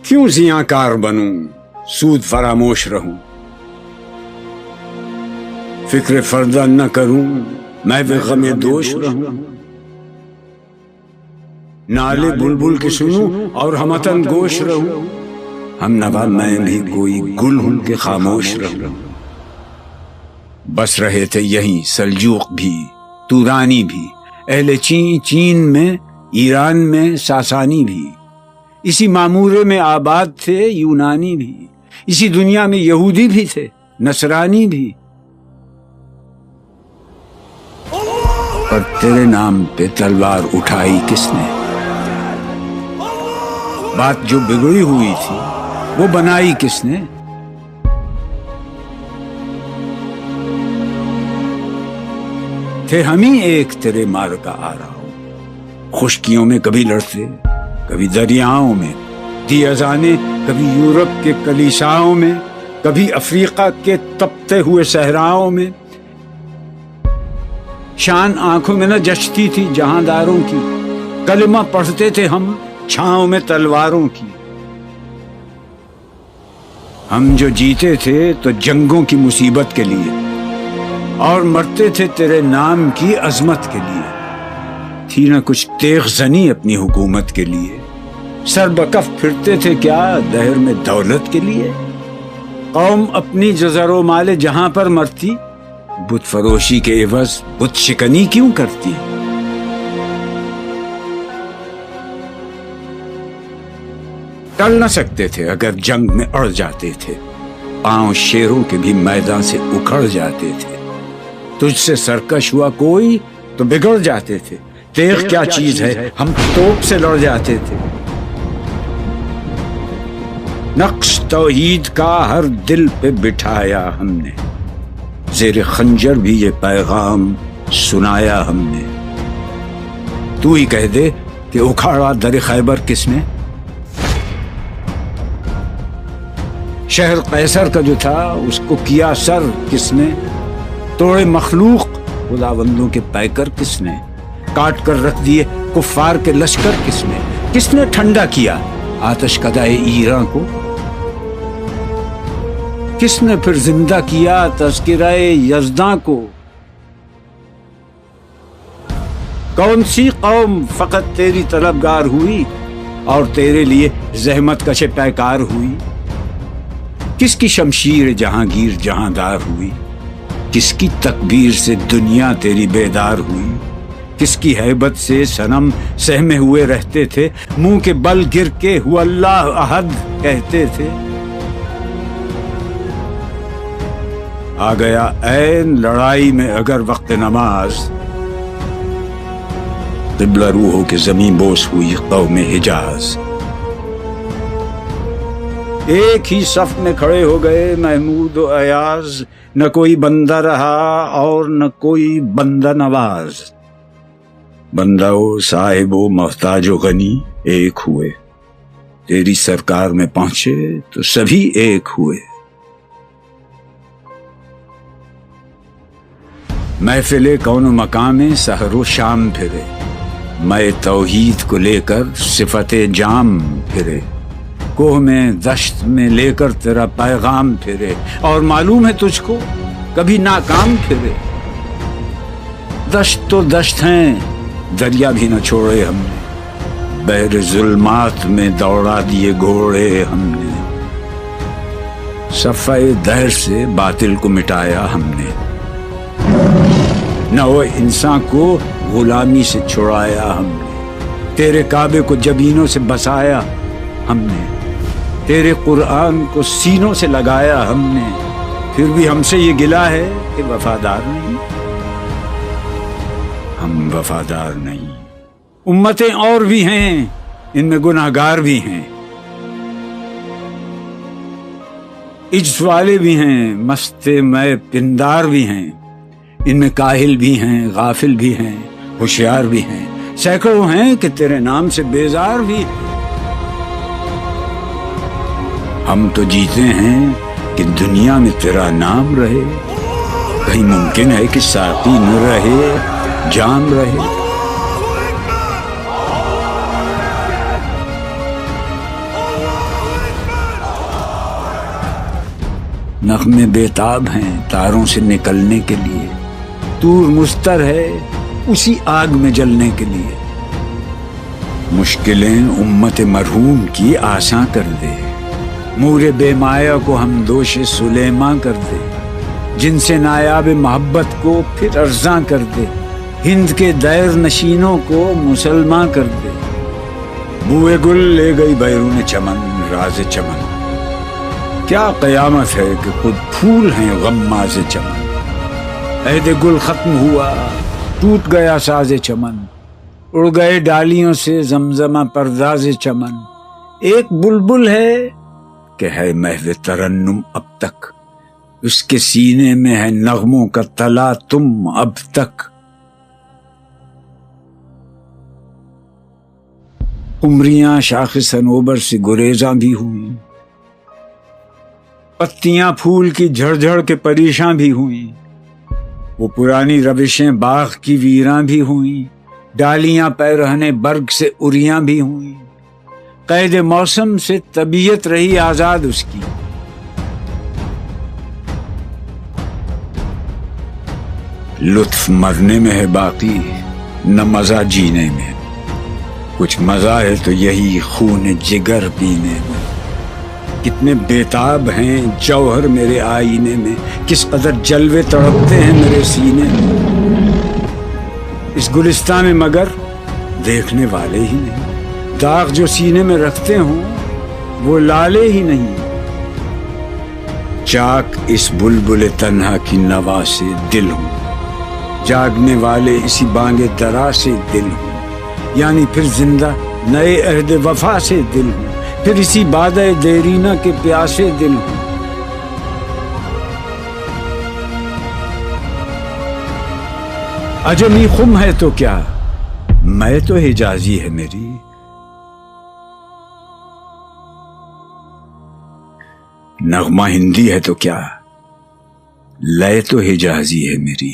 کیوں زیاں بنوں سود فراموش رہوں، فکر فردہ نہ کروں میں بے غم دوش رہوں، نالے بلبل کے سنوں اور ہمتن گوش رہوں، ہم نوا میں بھی کوئی گل ہوں کہ خاموش رہوں۔ بس رہے تھے یہیں سلجوق بھی تورانی بھی، اہل چین میں، ایران میں ساسانی بھی، اسی معمورے میں آباد تھے یونانی بھی، اسی دنیا میں یہودی بھی تھے نصرانی بھی، پر تیرے نام پہ تلوار اٹھائی کس نے؟ بات جو بگڑی ہوئی تھی وہ بنائی کس نے؟ تھے ہم ہی ایک تیرے مار کا آ رہا ہوں، خشکیوں میں کبھی لڑتے کبھی دریاؤں میں، دی اذانیں کبھی یورپ کے کلیساؤں میں، کبھی افریقہ کے تپتے ہوئے صحراؤں میں، شان آنکھوں میں نہ جچتی تھی جہانداروں کی، کلمہ پڑھتے تھے ہم چھاؤں میں تلواروں کی، ہم جو جیتے تھے تو جنگوں کی مصیبت کے لیے اور مرتے تھے تیرے نام کی عظمت کے لیے، تھی نہ کچھ تیغ زنی اپنی حکومت کے لیے، سر بکف پھرتے تھے کیا دہر میں دولت کے لیے، قوم اپنی جزر و مال جہاں پر مرتی، بت فروشی کے عوض بت شکنی کیوں کرتی؟ ٹل نہ سکتے تھے اگر جنگ میں اڑ جاتے تھے، پاؤں شیروں کے بھی میدان سے اکھڑ جاتے تھے، تجھ سے سرکش ہوا کوئی تو بگڑ جاتے تھے، تیغ کیا چیز ہے ہم توپ سے لڑ جاتے تھے، نقش توحید کا ہر دل پہ بٹھایا ہم نے، زیر خنجر بھی یہ پیغام سنایا ہم نے، تو ہی کہہ دے کہ اکھاڑا در خیبر کس نے؟ شہر قیصر کا جو تھا اس کو کیا سر کس نے؟ توڑے مخلوق خداوندوں کے پیکر کس نے؟ کاٹ کر رکھ دیے کفار کے لشکر کس نے ٹھنڈا کیا آتش کدائے ایران کو؟ کس نے پھر زندہ کیا تذکرہ یزداں کو؟ کون سی قوم فقط تیری طلبگار ہوئی اور تیرے لیے زحمت کش پیکار ہوئی؟ کس کی شمشیر جہانگیر جہاندار ہوئی؟ کس کی تکبیر سے دنیا تیری بیدار ہوئی؟ کس کی ہیبت سے صنم سہمے ہوئے رہتے تھے، منہ کے بل گر کے ہو اللہ احد کہتے تھے؟ آ گیا عین لڑائی میں اگر وقت نماز، قبلہ روح ہو کے زمین بوس ہوئی قوم حجاز، ایک ہی صف میں کھڑے ہو گئے محمود و ایاز، نہ کوئی بندہ رہا اور نہ کوئی بندہ نواز، بندہ و صاحب و محتاج و غنی ایک ہوئے، تیری سرکار میں پہنچے تو سبھی ایک ہوئے، محفل کون و مقام سحر و شام پھرے، میں توحید کو لے کر صفت جام پھرے، کوہ میں دشت میں لے کر تیرا پیغام پھرے، اور معلوم ہے تجھ کو کبھی ناکام پھرے، دشت تو دشت ہیں دریا بھی نہ چھوڑے ہم نے، بحر ظلمات میں دوڑا دیے گھوڑے ہم نے، صفحہ دہر سے باطل کو مٹایا ہم نے، نو انسان کو غلامی سے چھڑایا ہم نے، تیرے کعبے کو جبینوں سے بسایا ہم نے، تیرے قرآن کو سینوں سے لگایا ہم نے، پھر بھی ہم سے یہ گلہ ہے کہ وفادار نہیں، ہم وفادار نہیں، امتیں اور بھی ہیں ان میں گناہگار بھی ہیں، عجز والے بھی ہیں مست میں پندار بھی ہیں، ان میں کاہل بھی ہیں غافل بھی ہیں ہوشیار بھی ہیں، سینکڑوں ہیں کہ تیرے نام سے بیزار بھی ہیں، ہم تو جیتے ہیں کہ دنیا میں تیرا نام رہے، کہیں ممکن ہے کہ ساقی نہ رہے جام رہے، نغمے بیتاب ہیں تاروں سے نکلنے کے لیے، طور مستر ہے اسی آگ میں جلنے کے لیے۔ مشکلیں امت مرحوم کی آساں کر دے، مور بے مایا کو ہم دوش سلیماں کر دے، جن سے نایاب محبت کو پھر ارزاں کر دے، ہند کے دیر نشینوں کو مسلمان کر دے۔ بوئے گل لے گئی بیرون چمن راز چمن، کیا قیامت ہے کہ خود پھول ہیں غماز چمن۔ عہد گل ختم ہوا ٹوٹ گیا ساز چمن، اڑ گئے ڈالیوں سے زمزمہ پرداز چمن۔ ایک بلبل ہے کہ ہے محو ترنم اب تک، اس کے سینے میں ہے نغموں کا تلا تم اب تک۔ قمریاں شاخ صنوبر سے گریزاں بھی ہوئیں، پتیاں پھول کی جھڑ جھڑ کے پریشاں بھی ہوئیں، وہ پرانی روشیں باغ کی ویراں بھی ہوئیں، ڈالیاں پیرہنے برگ سے اریاں بھی ہوئیں۔ قید موسم سے طبیعت رہی آزاد اس کی، لطف مرنے میں ہے باقی نہ مزہ جینے میں، کچھ مزہ ہے تو یہی خون جگر پینے میں۔ کتنے بیتاب ہیں جوہر میرے آئینے میں، کس قدر جلوے تڑپتے ہیں میرے سینے میں۔ اس گلستان میں مگر دیکھنے والے ہی نہیں، داغ جو سینے میں رکھتے ہوں وہ لالے ہی نہیں۔ چاک اس بلبل تنہا کی نوا سے دل ہوں، جاگنے والے اسی بانگ درا سے دل ہوں، یعنی پھر زندہ نئے عہد وفا سے دل ہوں، پھر اسی بادہ دیرینہ کے پیاسے دل ہوں۔ عجمی خم ہے تو کیا، میں تو حجازی ہے میری، نغمہ ہندی ہے تو کیا، لے تو حجازی ہے میری۔